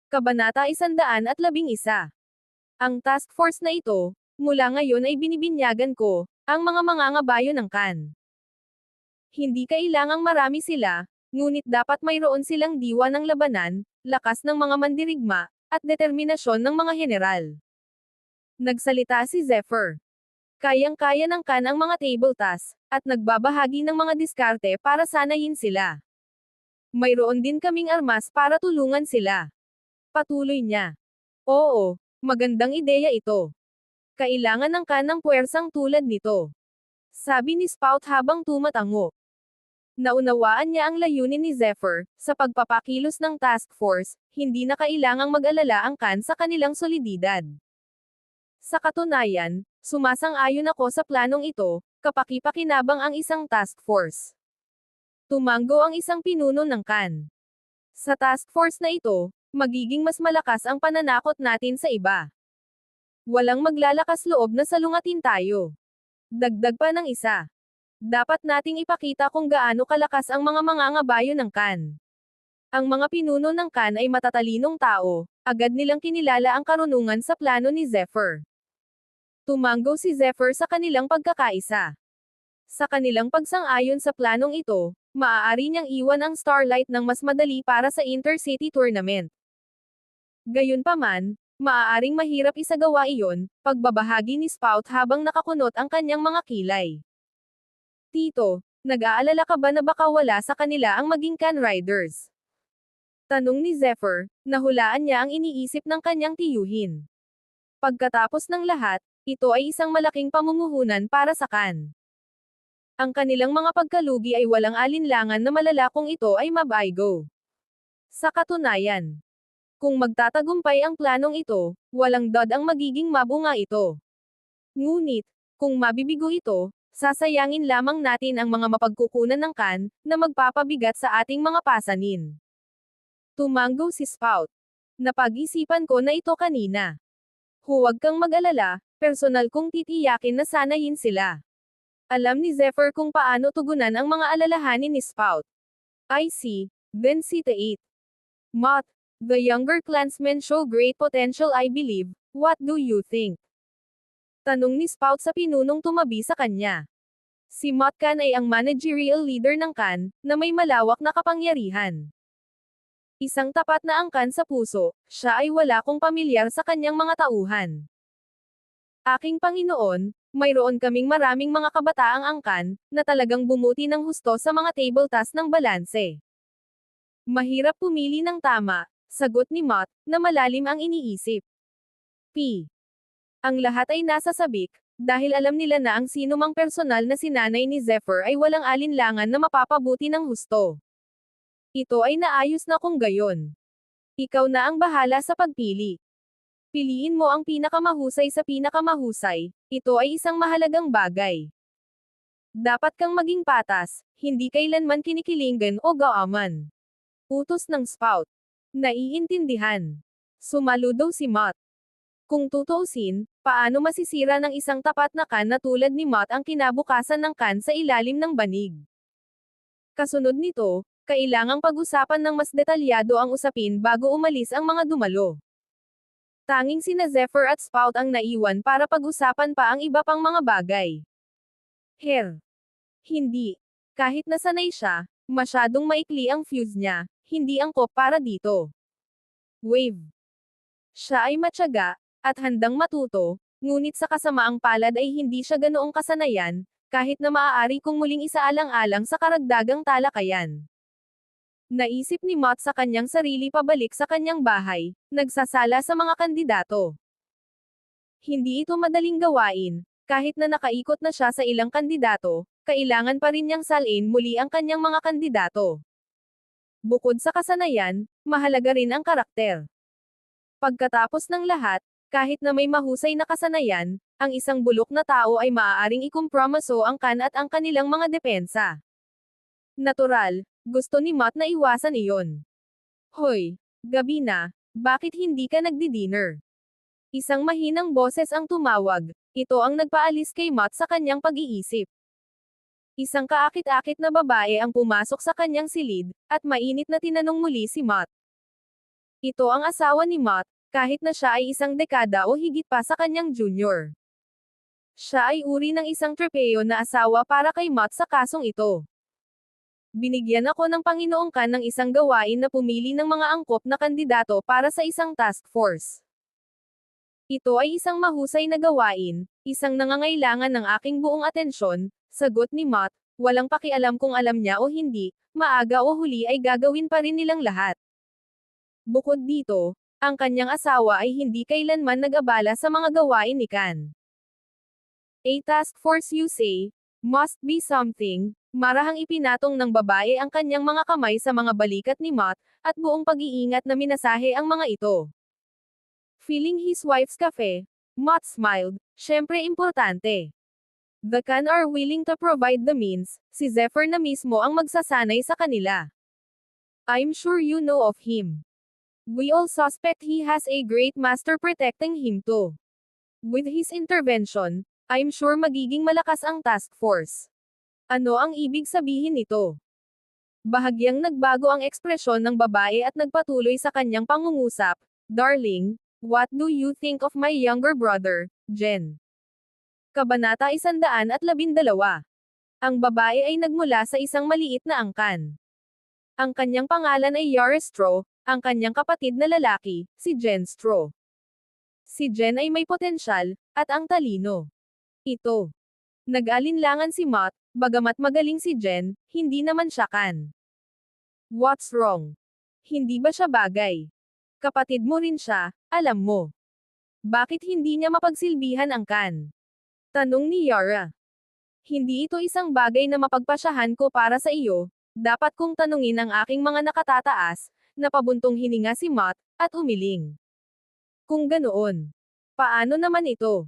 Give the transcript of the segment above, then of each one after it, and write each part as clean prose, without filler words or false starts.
Kabanata 111. Ang task force na ito, mula ngayon ay binibinyagan ko, ang mga mangangabayo ng Khan. Hindi kailangang marami sila, ngunit dapat mayroon silang diwa ng labanan, lakas ng mga mandirigma, at determinasyon ng mga general. Nagsalita si Zephyr. Kayang-kaya ng Khan ang mga table tasks, at nagbabahagi ng mga diskarte para sanayin sila. Mayroon din kaming armas para tulungan sila. Patuloy niya. Oo, magandang ideya ito. Kailangan ng Khan ng puwersang tulad nito. Sabi ni Spout habang tumatango. Naunawaan niya ang layunin ni Zephyr, sa pagpapakilos ng task force, hindi na kailangang mag-alala ang Khan sa kanilang solididad. Sa katunayan, sumasang-ayon ako sa planong ito, kapaki-pakinabang ang isang task force. Tumanggo ang isang pinuno ng Khan. Sa task force na ito, magiging mas malakas ang pananakot natin sa iba. Walang maglalakas loob na salungatin tayo. Dagdag pa ng isa. Dapat nating ipakita kung gaano kalakas ang mga mangangabayo ng Khan. Ang mga pinuno ng Khan ay matatalinong tao, agad nilang kinilala ang karunungan sa plano ni Zephyr. Tumanggo si Zephyr sa kanilang pagkakaisa. Sa kanilang pagsang-ayon sa planong ito, maaari niyang iwan ang Starlight ng mas madali para sa Intercity Tournament. Gayunpaman, maaaring mahirap isagawa iyon, pagbabahagi ni Spout habang nakakunot ang kanyang mga kilay. Tito, nag-aalala ka ba na baka wala sa kanila ang maging Khan Riders? Tanong ni Zephyr, nahulaan niya ang iniisip ng kanyang tiyuhin. Pagkatapos ng lahat, ito ay isang malaking pamumuhunan para sa Khan. Ang kanilang mga pagkalugi ay walang alinlangan na malala kung ito ay mabaigo. Sa katunayan, kung magtatagumpay ang planong ito, walang dod ang magiging mabunga ito. Ngunit, kung mabibigo ito, sasayangin lamang natin ang mga mapagkukunan ng Khan, na magpapabigat sa ating mga pasanin. Tumanggo si Spout. Napag-isipan ko na ito kanina. Huwag kang mag-alala, personal kong titiyakin na sanayin sila. Alam ni Zephyr kung paano tugunan ang mga alalahanin ni Spout. I see, then Sita 8. Mott, the younger clansmen show great potential I believe, what do you think? Tanong ni Spout sa pinunong tumabi sa kanya. Si Mott Khan ay ang managerial leader ng Khan, na may malawak na kapangyarihan. Isang tapat na angkan sa puso, siya ay wala kong pamilyar sa kanyang mga tauhan. Aking Panginoon, mayroon kaming maraming mga kabataang angkan, na talagang bumuti ng husto sa mga table task ng balanse. Mahirap pumili ng tama, sagot ni Mott, na malalim ang iniisip. P. Ang lahat ay nasa sabik, dahil alam nila na ang sinumang personal na sinanay ni Zephyr ay walang alinlangan na mapapabuti ng husto. Ito ay naayos na kung gayon. Ikaw na ang bahala sa pagpili. Piliin mo ang pinakamahusay sa pinakamahusay, ito ay isang mahalagang bagay. Dapat kang maging patas, hindi kailanman kinikilingan o gaaman. Utos ng Spout. Naiintindihan. Sumaludo si Mott. Kung tutuusin, paano masisira ng isang tapat na Khan na tulad ni Mott ang kinabukasan ng Khan sa ilalim ng banig? Kasunod nito, kailangang pag-usapan ng mas detalyado ang usapin bago umalis ang mga dumalo. Tanging sina Zephyr at Spout ang naiwan para pag-usapan pa ang iba pang mga bagay. Hindi. Kahit nasanay siya, masyadong maikli ang fuse niya, hindi angkop para dito. Wave. Siya ay matyaga, at handang matuto, ngunit sa kasamaang palad ay hindi siya ganoong kasanayan, kahit na maaari kong muling isaalang-alang sa karagdagang talakayan. Naisip ni Mott sa kanyang sarili pabalik sa kanyang bahay, nagsasala sa mga kandidato. Hindi ito madaling gawain, kahit na nakaikot na siya sa ilang kandidato, kailangan pa rin niyang salin muli ang kanyang mga kandidato. Bukod sa kasanayan, mahalaga rin ang karakter. Pagkatapos ng lahat, kahit na may mahusay na kasanayan, ang isang bulok na tao ay maaaring ikumpromiso ang Khan at ang kanilang mga depensa. Natural, gusto ni Mott na iwasan iyon. Hoy, gabi na, bakit hindi ka nagdi-dinner? Isang mahinang boses ang tumawag, ito ang nagpaalis kay Mott sa kanyang pag-iisip. Isang kaakit-akit na babae ang pumasok sa kanyang silid, at mainit na tinanong muli si Mott. Ito ang asawa ni Mott, kahit na siya ay isang dekada o higit pa sa kanyang junior. Siya ay uri ng isang trepeyo na asawa para kay Mott sa kasong ito. Binigyan ako ng Panginoong Kan ng isang gawain na pumili ng mga angkop na kandidato para sa isang task force. Ito ay isang mahusay na gawain, isang nangangailangan ng aking buong atensyon, sagot ni Mott, walang pakialam kung alam niya o hindi, maaga o huli ay gagawin pa rin nilang lahat. Bukod dito, ang kanyang asawa ay hindi kailanman nag-abala sa mga gawain ni Kan. A task force you say, must be something, marahang ipinatong ng babae ang kanyang mga kamay sa mga balikat ni Mott, at buong pag-iingat na minasahe ang mga ito. Feeling his wife's cafe, Mott smiled, syempre importante. The Kan are willing to provide the means, si Zephyr na mismo ang magsasanay sa kanila. I'm sure you know of him. We all suspect he has a great master protecting him too. With his intervention, I'm sure magiging malakas ang task force. Ano ang ibig sabihin nito? Bahagyang nagbago ang ekspresyon ng babae at nagpatuloy sa kanyang pangungusap, Darling, what do you think of my younger brother, Jen? Kabanata 112. Ang babae ay nagmula sa isang maliit na angkan. Ang kanyang pangalan ay Yara Straw, ang kanyang kapatid na lalaki, si Jen Straw. Si Jen ay may potensyal, at ang talino. Ito. Nag-alinlangan si Mott, bagamat magaling si Jen, hindi naman siya Kan. What's wrong? Hindi ba siya bagay? Kapatid mo rin siya, alam mo. Bakit hindi niya mapagsilbihan ang Kan? Tanong ni Yara. Hindi ito isang bagay na mapagpasyahan ko para sa iyo, dapat kong tanungin ang aking mga nakatataas, napabuntong hininga si Mott, at umiling. Kung ganoon, paano naman ito?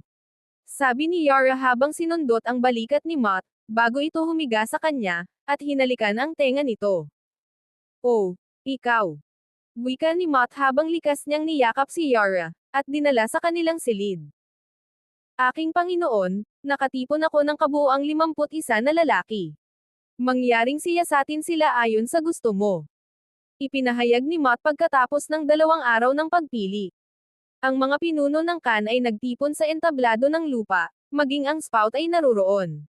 Sabi ni Yara habang sinundot ang balikat ni Mott, bago ito humiga sa kanya, at hinalikan ang tenga nito. Oh, ikaw. Wika ni Mott habang likas niyang niyakap si Yara, at dinala sa kanilang silid. Aking Panginoon, nakatipon ako ng kabuuang 51 na lalaki. Mangyaring siyasatin sila ayon sa gusto mo. Ipinahayag ni Mott pagkatapos ng 2 araw ng pagpili. Ang mga pinuno ng Kan ay nagtipon sa entablado ng lupa, maging ang spout ay naruroon.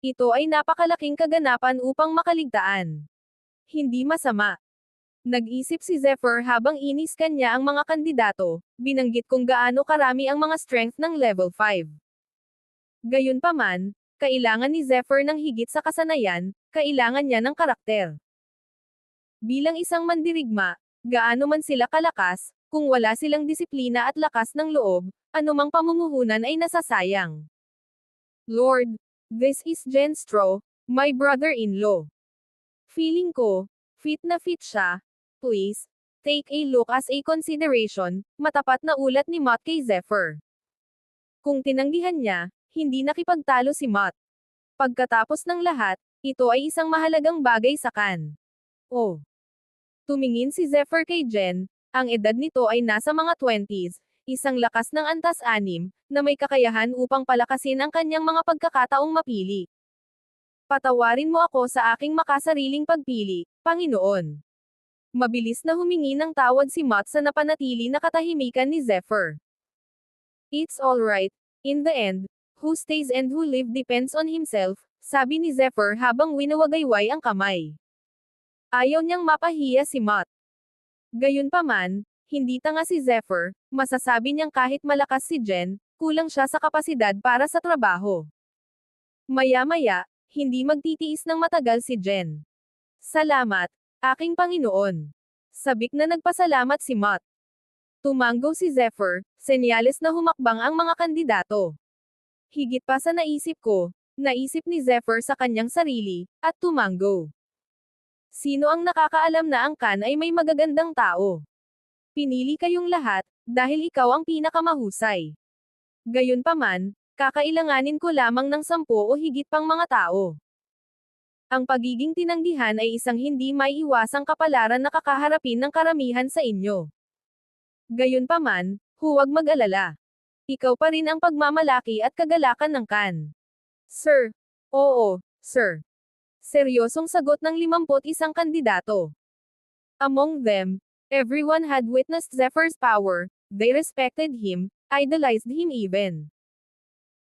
Ito ay napakalaking kaganapan upang makaligtaan. Hindi masama. Nag-isip si Zephyr habang iniskan niya ang mga kandidato, binanggit kung gaano karami ang mga strength ng level 5. Gayunpaman, kailangan ni Zephyr ng higit sa kasanayan, kailangan niya ng karakter. Bilang isang mandirigma, gaano man sila kalakas, kung wala silang disiplina at lakas ng loob, anumang pamumuhunan ay nasasayang. Lord, this is Jen Straw, my brother-in-law. Feeling ko, fit na fit siya. Please, take a look as a consideration, matapat na ulat ni Mott kay Zephyr. Kung tinanggihan niya, hindi nakipagtalo si Mott. Pagkatapos ng lahat, ito ay isang mahalagang bagay sa Kan. Oh. Tumingin si Zephyr kay Jen, ang edad nito ay nasa mga 20s, isang lakas ng antas-anim, na may kakayahan upang palakasin ang kanyang mga pagkakataong mapili. Patawarin mo ako sa aking makasariling pagpili, Panginoon. Mabilis na humingi ng tawad si Mott sa napanatili na katahimikan ni Zephyr. It's alright, in the end, who stays and who live depends on himself, sabi ni Zephyr habang winawagayway ang kamay. Ayaw niyang mapahiya si Mott. Gayunpaman, hindi tanga si Zephyr, masasabi niyang kahit malakas si Jen, kulang siya sa kapasidad para sa trabaho. Maya-maya, hindi magtitiis ng matagal si Jen. Salamat, aking Panginoon. Sabik na nagpasalamat si Mott. Tumango si Zephyr, senyales na humakbang ang mga kandidato. Higit pa sa naisip ko, naisip ni Zephyr sa kanyang sarili, at tumango. Sino ang nakakaalam na ang Kan ay may magagandang tao? Pinili kayong lahat, dahil ikaw ang pinakamahusay. Gayunpaman, kakailanganin ko lamang ng 10 o higit pang mga tao. Ang pagiging tinanggihan ay isang hindi maiiwasang kapalaran na kakaharapin ng karamihan sa inyo. Gayunpaman, huwag mag-alala. Ikaw pa rin ang pagmamalaki at kagalakan ng Kan. Sir. Oo, sir. Seryosong sagot ng 51 kandidato. Among them, Everyone had witnessed Zephyr's power, they respected him, idolized him even.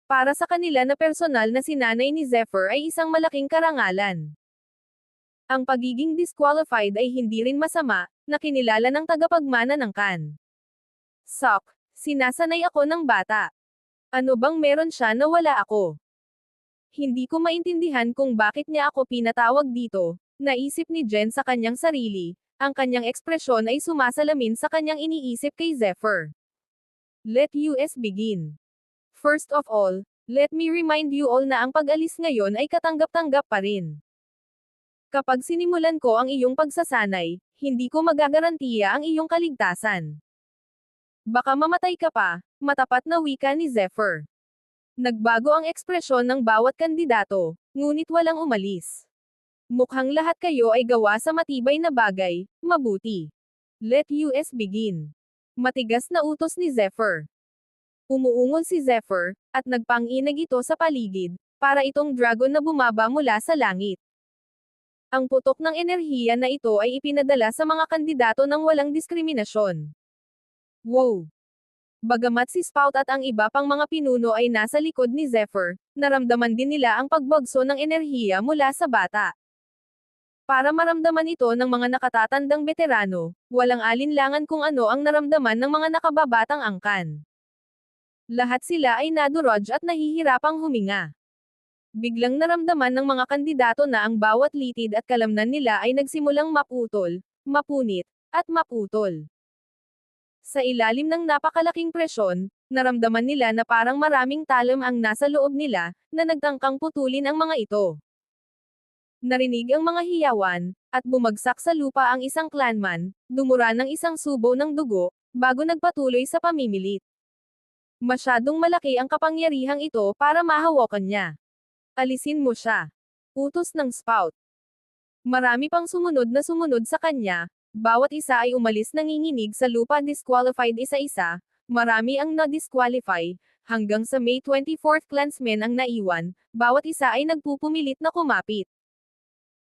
Para sa kanila na personal na sinanay ni Zephyr ay isang malaking karangalan. Ang pagiging disqualified ay hindi rin masama, na kinilala ng tagapagmana ng Khan. Sok, sinasanay ako ng bata. Ano bang meron siya na wala ako? Hindi ko maintindihan kung bakit niya ako pinatawag dito, naisip ni Jen sa kanyang sarili, ang kanyang ekspresyon ay sumasalamin sa kanyang iniisip kay Zephyr. Let us begin. First of all, let me remind you all na ang pag-alis ngayon ay katanggap-tanggap pa rin. Kapag sinimulan ko ang iyong pagsasanay, hindi ko magagarantiya ang iyong kaligtasan. Baka mamatay ka pa, matapat na wika ni Zephyr. Nagbago ang ekspresyon ng bawat kandidato, ngunit walang umalis. Mukhang lahat kayo ay gawa sa matibay na bagay, mabuti. Let us begin. Matigas na utos ni Zephyr. Umuungol si Zephyr, at nagpanginag ito sa paligid, para itong dragon na bumaba mula sa langit. Ang putok ng enerhiya na ito ay ipinadala sa mga kandidato ng walang diskriminasyon. Wow! Bagamat si Spout at ang iba pang mga pinuno ay nasa likod ni Zephyr, naramdaman din nila ang pagbagso ng enerhiya mula sa bata. Para maramdaman ito ng mga nakatatandang veterano, walang alinlangan kung ano ang naramdaman ng mga nakababatang angkan. Lahat sila ay nadurog at nahihirapang huminga. Biglang naramdaman ng mga kandidato na ang bawat litid at kalamnan nila ay nagsimulang maputol, mapunit, at maputol. Sa ilalim ng napakalaking presyon, naramdaman nila na parang maraming talam ang nasa loob nila, na nagtangkang putulin ang mga ito. Narinig ang mga hiyawan, at bumagsak sa lupa ang isang clanman, dumura ng isang subo ng dugo, bago nagpatuloy sa pamimilit. Masyadong malaki ang kapangyarihang ito para mahawakan niya. Alisin mo siya. Utos ng Spout. Marami pang sumunod sa kanya, bawat isa ay umalis nanginginig sa lupa disqualified isa-isa, marami ang na-disqualify, hanggang sa May 24th clansmen ang naiwan, bawat isa ay nagpupumilit na kumapit.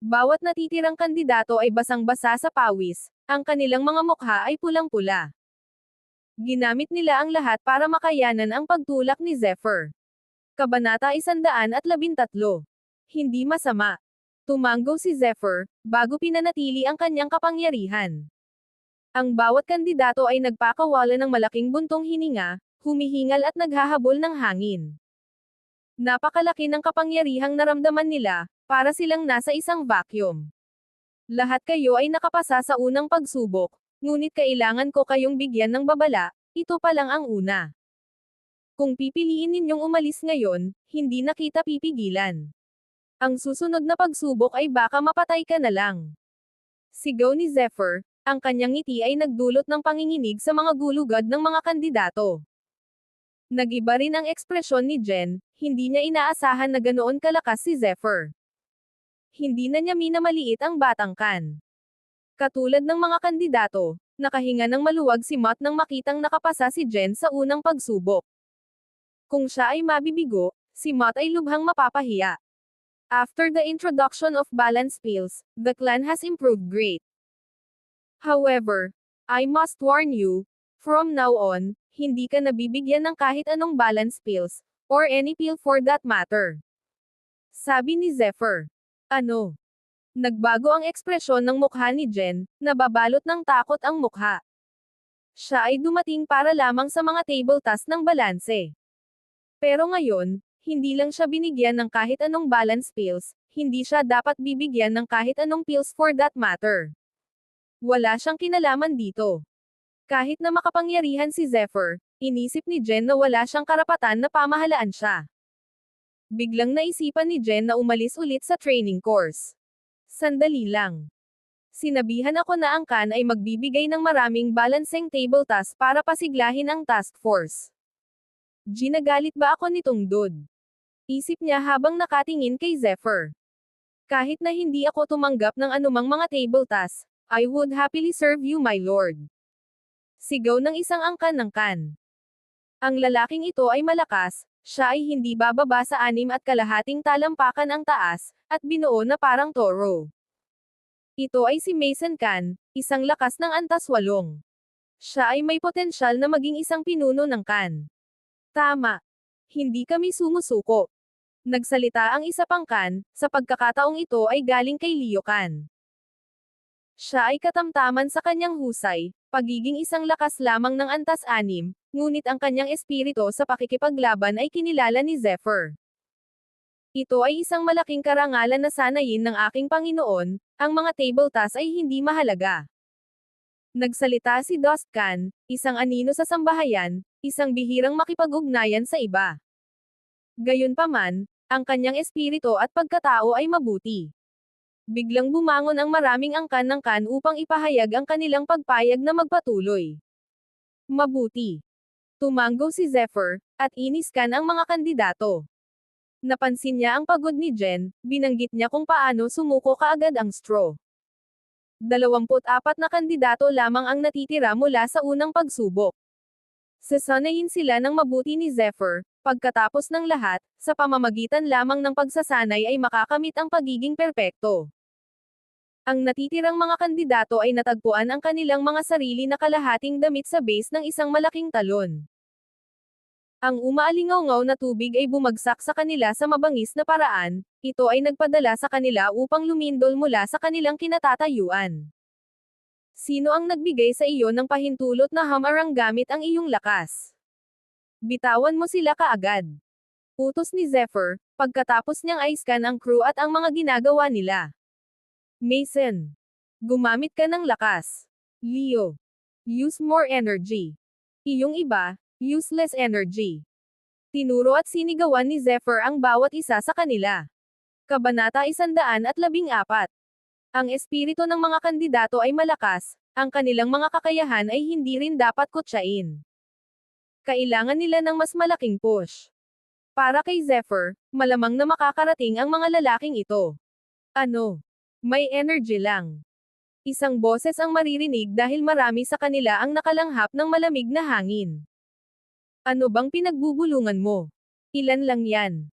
Bawat natitirang kandidato ay basang-basa sa pawis, ang kanilang mga mukha ay pulang-pula. Ginamit nila ang lahat para makayanan ang pagtulak ni Zephyr. Kabanata 113. Hindi masama. Tumanggo si Zephyr, bago pinanatili ang kanyang kapangyarihan. Ang bawat kandidato ay nagpakawala ng malaking buntong hininga, humihingal at naghahabol ng hangin. Napakalaki ng kapangyarihang naramdaman nila, para silang nasa isang vacuum. Lahat kayo ay nakapasa sa unang pagsubok, ngunit kailangan ko kayong bigyan ng babala, ito pa lang ang una. Kung pipiliin ninyong umalis ngayon, hindi na kita pipigilan. Ang susunod na pagsubok ay baka mapatay ka na lang. Sigaw ni Zephyr, ang kanyang ngiti ay nagdulot ng panginginig sa mga gulugad ng mga kandidato. Nag-iba rin ang ekspresyon ni Jen, hindi niya inaasahan na ganoon kalakas si Zephyr. Hindi na niya minamaliit ang batang Khan. Katulad ng mga kandidato, nakahinga ng maluwag si Mott nang makitang nakapasa si Jen sa unang pagsubok. Kung siya ay mabibigo, si Mott ay lubhang mapapahiya. After the introduction of balance pills, the clan has improved great. However, I must warn you, from now on, hindi ka nabibigyan ng kahit anong balance pills, or any pill for that matter. Sabi ni Zephyr. Ano? Nagbago ang ekspresyon ng mukha ni Jen, nababalot ng takot ang mukha. Siya ay dumating para lamang sa mga table task ng balanse. Pero ngayon, hindi lang siya binigyan ng kahit anong balance pills, hindi siya dapat bibigyan ng kahit anong pills for that matter. Wala siyang kinalaman dito. Kahit na makapangyarihan si Zephyr, inisip ni Jen na wala siyang karapatan na pamahalaan siya. Biglang naisipan ni Jen na umalis ulit sa training course. Sandali lang. Sinabihan ako na ang Khan ay magbibigay ng maraming balancing table task para pasiglahin ang task force. Ginagalit ba ako nitong dude? Isip niya habang nakatingin kay Zephyr. Kahit na hindi ako tumanggap ng anumang mga table task, I would happily serve you my lord. Sigaw ng isang angkan ng Khan. Ang lalaking ito ay malakas, siya ay hindi bababa sa 6 at kalahating talampakan ang taas, at binuo na parang toro. Ito ay si Mason Kan, isang lakas ng antas 8. Siya ay may potensyal na maging isang pinuno ng Kan. Tama. Hindi kami sumusuko. Nagsalita ang isa pang Kan, sa pagkakataong ito ay galing kay Leo Kan. Siya ay katamtaman sa kanyang husay, pagiging isang lakas lamang ng antas 6, ngunit ang kanyang espiritu sa pakikipaglaban ay kinilala ni Zephyr. Ito ay isang malaking karangalan na sanayin ng aking Panginoon, ang mga table task ay hindi mahalaga. Nagsalita si Dustkan, isang anino sa sambahayan, isang bihirang makipag-ugnayan sa iba. Gayunpaman, ang kanyang espiritu at pagkatao ay mabuti. Biglang bumangon ang maraming angkan ng Kan upang ipahayag ang kanilang pagpayag na magpatuloy. Mabuti. Tumango si Zephyr, at iniskan ang mga kandidato. Napansin niya ang pagod ni Jen, binanggit niya kung paano sumuko kaagad ang straw. 24 na kandidato lamang ang natitira mula sa unang pagsubok. Sasanayin sila ng mabuti ni Zephyr, pagkatapos ng lahat, sa pamamagitan lamang ng pagsasanay ay makakamit ang pagiging perpekto. Ang natitirang mga kandidato ay natagpuan ang kanilang mga sarili na kalahating damit sa base ng isang malaking talon. Ang umaalingaw na tubig ay bumagsak sa kanila sa mabangis na paraan, ito ay nagpadala sa kanila upang lumindol mula sa kanilang kinatatayuan. Sino ang nagbigay sa iyo ng pahintulot na hamarang gamit ang iyong lakas? Bitawan mo sila kaagad. Utos ni Zephyr, pagkatapos niyang aiskan ang crew at ang mga ginagawa nila. Mason. Gumamit ka ng lakas. Leo. Use more energy. Iyong iba, useless energy. Tinuro at sinigawan ni Zephyr ang bawat isa sa kanila. Kabanata 114. Ang espiritu ng mga kandidato ay malakas, ang kanilang mga kakayahan ay hindi rin dapat kutsain. Kailangan nila ng mas malaking push. Para kay Zephyr, malamang na makakarating ang mga lalaking ito. Ano? May energy lang. Isang boses ang maririnig dahil marami sa kanila ang nakalanghap ng malamig na hangin. Ano bang pinagbubulungan mo? Ilan lang yan?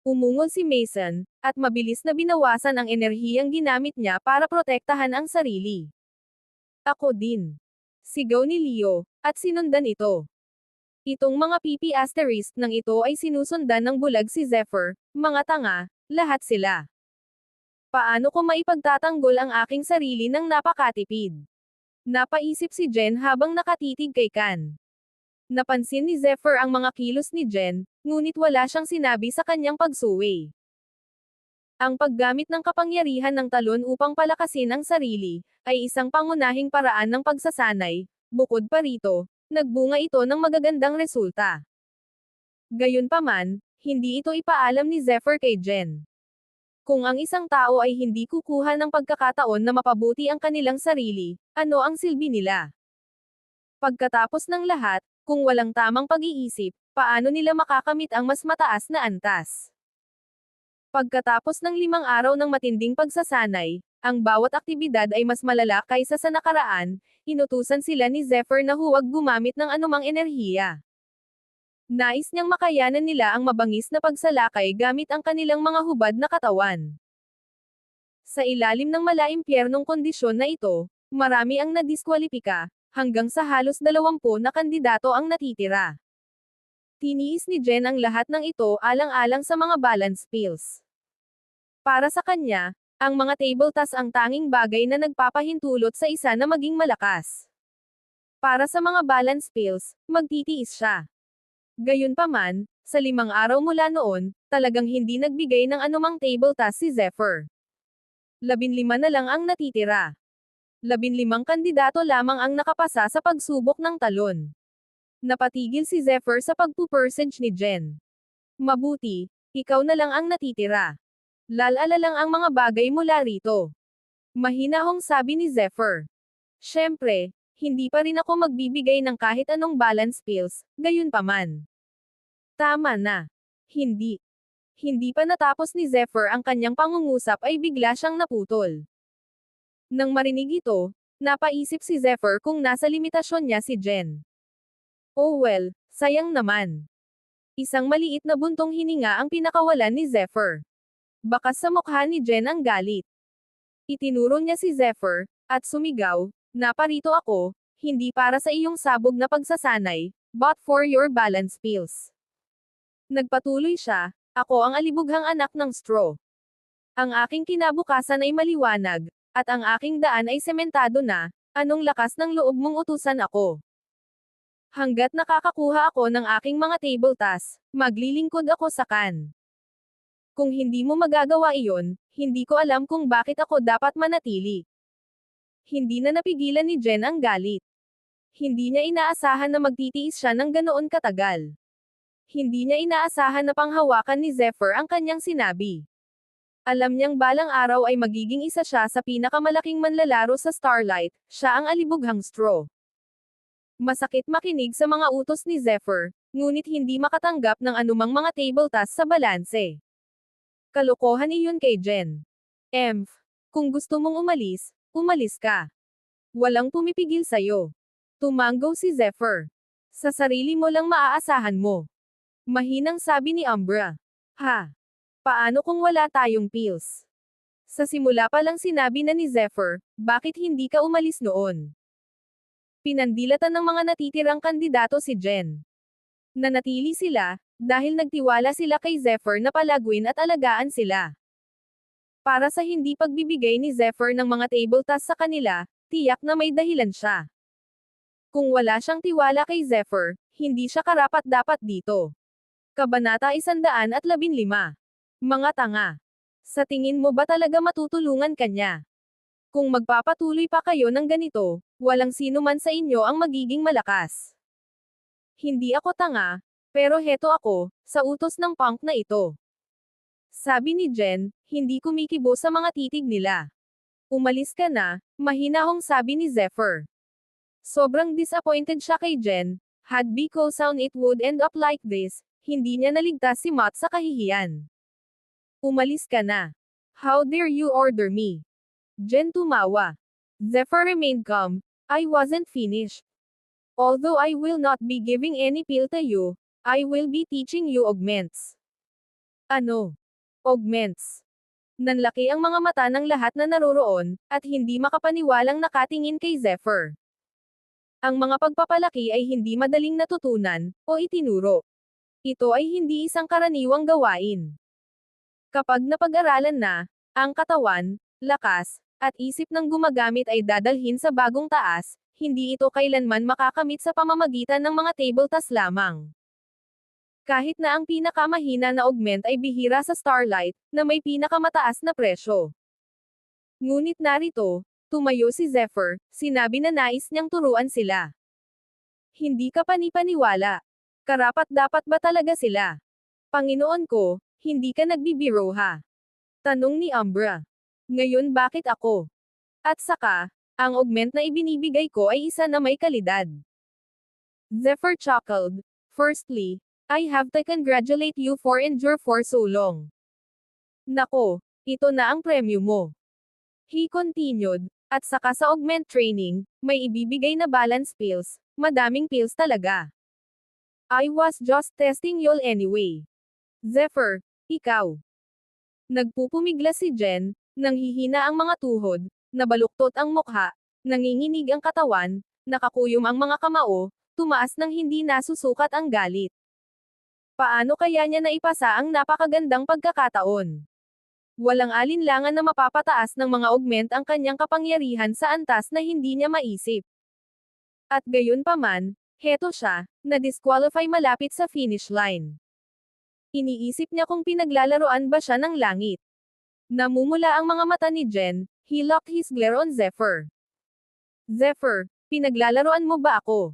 Umungol si Mason, at mabilis na binawasan ang enerhiyang ginamit niya para protektahan ang sarili. Ako din. Sigaw ni Leo, at sinundan ito. Itong mga PP asterisk ng ito ay sinusundan ng bulag si Zephyr, mga tanga, lahat sila. Paano ko maipagtatanggol ang aking sarili ng napakatipid? Napaisip si Jen habang nakatitig kay Kan. Napansin ni Zephyr ang mga kilos ni Jen, ngunit wala siyang sinabi sa kanyang pagsuway. Ang paggamit ng kapangyarihan ng talon upang palakasin ang sarili, ay isang pangunahing paraan ng pagsasanay. Bukod pa rito, nagbunga ito ng magagandang resulta. Gayunpaman, hindi ito ipaalam ni Zephyr kay Jen. Kung ang isang tao ay hindi kukuha ng pagkakataon na mapabuti ang kanilang sarili, ano ang silbi nila? Pagkatapos ng lahat, kung walang tamang pag-iisip, paano nila makakamit ang mas mataas na antas? Pagkatapos ng 5 araw ng matinding pagsasanay, ang bawat aktibidad ay mas malala kaysa sa nakaraan, inutusan sila ni Zephyr na huwag gumamit ng anumang enerhiya. Nais niyang makayanan nila ang mabangis na pagsalakay gamit ang kanilang mga hubad na katawan. Sa ilalim ng malaimpyernong kondisyon na ito, marami ang nadiskwalipika, hanggang sa halos 20 na kandidato ang natitira. Tiniis ni Jen ang lahat ng ito alang-alang sa mga balance pills. Para sa kanya, ang mga table tasks ang tanging bagay na nagpapahintulot sa isa na maging malakas. Para sa mga balance pills, magtitiis siya. Gayunpaman, sa 5 araw mula noon, talagang hindi nagbigay ng anumang table task si Zephyr. 15 na lang ang natitira. 15 kandidato lamang ang nakapasa sa pagsubok ng talon. Napatigil si Zephyr sa pagpupursage ni Jen. Mabuti, ikaw na lang ang natitira. Lalala lang ang mga bagay mula rito. Mahinahong sabi ni Zephyr. Siyempre, hindi pa rin ako magbibigay ng kahit anong balance pills, gayunpaman. Tama na. Hindi. Hindi pa natapos ni Zephyr ang kanyang pangungusap ay bigla siyang naputol. Nang marinig ito, napaisip si Zephyr kung nasa limitasyon niya si Jen. Oh well, sayang naman. Isang maliit na buntong hininga ang pinakawalan ni Zephyr. Bakas sa mukha ni Jen ang galit. Itinuro niya si Zephyr, at sumigaw, naparito ako, hindi para sa iyong sabog na pagsasanay, but for your balance pills. Nagpatuloy siya, ako ang alibughang anak ng straw. Ang aking kinabukasan ay maliwanag, at ang aking daan ay sementado na, anong lakas ng loob mong utusan ako? Hanggat nakakakuha ako ng aking mga table tasks, maglilingkod ako sa kan. Kung hindi mo magagawa iyon, hindi ko alam kung bakit ako dapat manatili. Hindi na napigilan ni Jen ang galit. Hindi niya inaasahan na magtitiis siya ng ganoon katagal. Hindi niya inaasahan na panghawakan ni Zephyr ang kanyang sinabi. Alam niyang balang araw ay magiging isa siya sa pinakamalaking manlalaro sa Starlight, siya ang alibughang straw. Masakit makinig sa mga utos ni Zephyr, ngunit hindi makatanggap ng anumang mga table tasks sa balanse. Kalokohan iyon kay Jen. Kung gusto mong umalis, umalis ka. Walang pumipigil sa'yo. Tumanggaw si Zephyr. Sa sarili mo lang maaasahan mo. Mahinang sabi ni Umbra. Ha? Paano kung wala tayong pills? Sa simula pa lang sinabi na ni Zephyr, bakit hindi ka umalis noon? Pinandilatan ng mga natitirang kandidato si Jen. Nanatili sila, dahil nagtiwala sila kay Zephyr na palaguin at alagaan sila. Para sa hindi pagbibigay ni Zephyr ng mga table tasks sa kanila, tiyak na may dahilan siya. Kung wala siyang tiwala kay Zephyr, hindi siya karapat-dapat dito. Kabanata 115. Mga tanga. Sa tingin mo ba talaga matutulungan kanya? Kung magpapatuloy pa kayo ng ganito, walang sino man sa inyo ang magiging malakas. Hindi ako tanga, pero heto ako, sa utos ng punk na ito. Sabi ni Jen, hindi kumikibo sa mga titig nila. Umalis ka na, mahinahong sabi ni Zephyr. Sobrang disappointed siya kay Jen, had Biko sound it would end up like this, hindi niya naligtas si Matt sa kahihiyan. Umalis ka na. How dare you order me? Jen tumawa. Zephyr remained calm, I wasn't finished. Although I will not be giving any pill to you, I will be teaching you augments. Ano? Augments. Nanlaki ang mga mata ng lahat na naroroon, at hindi makapaniwalang nakatingin kay Zephyr. Ang mga pagpapalaki ay hindi madaling natutunan, o itinuro. Ito ay hindi isang karaniwang gawain. Kapag napag-aralan na, ang katawan, lakas, at isip ng gumagamit ay dadalhin sa bagong taas, hindi ito kailanman makakamit sa pamamagitan ng mga table tasks lamang. Kahit na ang pinakamahina na augment ay bihira sa Starlight, na may pinakamataas na presyo. Ngunit narito, tumayo si Zephyr, sinabi na nais niyang turuan sila. Hindi ka panipaniwala. Karapat-dapat ba talaga sila? Panginoon ko, hindi ka nagbibiro ha? Tanong ni Umbra. Ngayon bakit ako? At saka, ang augment na ibinibigay ko ay isa na may kalidad. Zephyr chuckled. Firstly, I have to congratulate you for endure for so long. Nako, ito na ang premyo mo. He continued, at saka sa augment training, may ibibigay na balance pills, madaming pills talaga. I was just testing y'all anyway. Zephyr, ikaw. Nagpupumigla si Jen, nanghihina ang mga tuhod, nabaluktot ang mukha, nanginginig ang katawan, nakakuyom ang mga kamao, tumaas ng hindi nasusukat ang galit. Paano kaya niya naipasa ang napakagandang pagkakataon? Walang alinlangan na mapapataas ng mga augment ang kanyang kapangyarihan sa antas na hindi niya maisip. At gayon paman, heto siya, na-disqualify malapit sa finish line. Iniisip niya kung pinaglalaroan ba siya ng langit. Namumula ang mga mata ni Jen, he locked his glare on Zephyr. Zephyr, pinaglalaroan mo ba ako?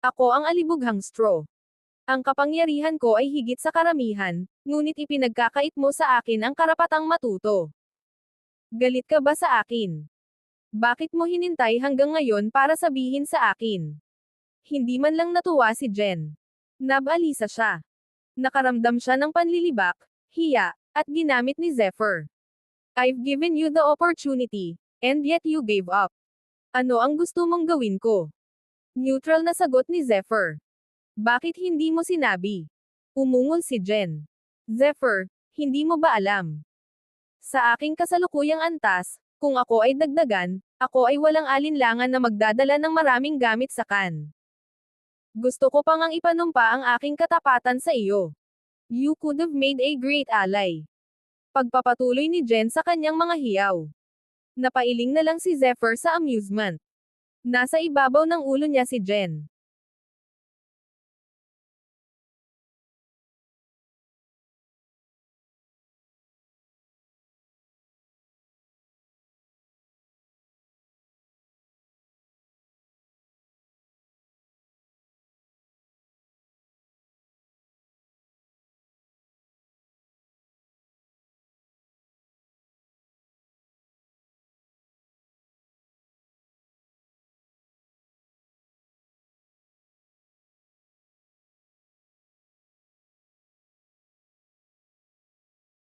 Ako ang alibughang straw. Ang kapangyarihan ko ay higit sa karamihan, ngunit ipinagkakait mo sa akin ang karapatang matuto. Galit ka ba sa akin? Bakit mo hinintay hanggang ngayon para sabihin sa akin? Hindi man lang natuwa si Jen. Nabalisa siya. Nakaramdam siya ng panlilibak, hiya, at ginamit ni Zephyr. I've given you the opportunity, and yet you gave up. Ano ang gusto mong gawin ko? Neutral na sagot ni Zephyr. Bakit hindi mo sinabi? Umungol si Jen. Zephyr, hindi mo ba alam? Sa aking kasalukuyang antas, Kung ako ay dagdagan, ako ay walang alinlangan na magdadala ng maraming gamit sa kan. Gusto ko pang ang ipanumpa ang aking katapatan sa iyo. You could have made a great ally. Pagpapatuloy ni Jen sa kanyang mga hiyaw. Napailing na lang si Zephyr sa amusement. Nasa ibabaw ng ulo niya si Jen.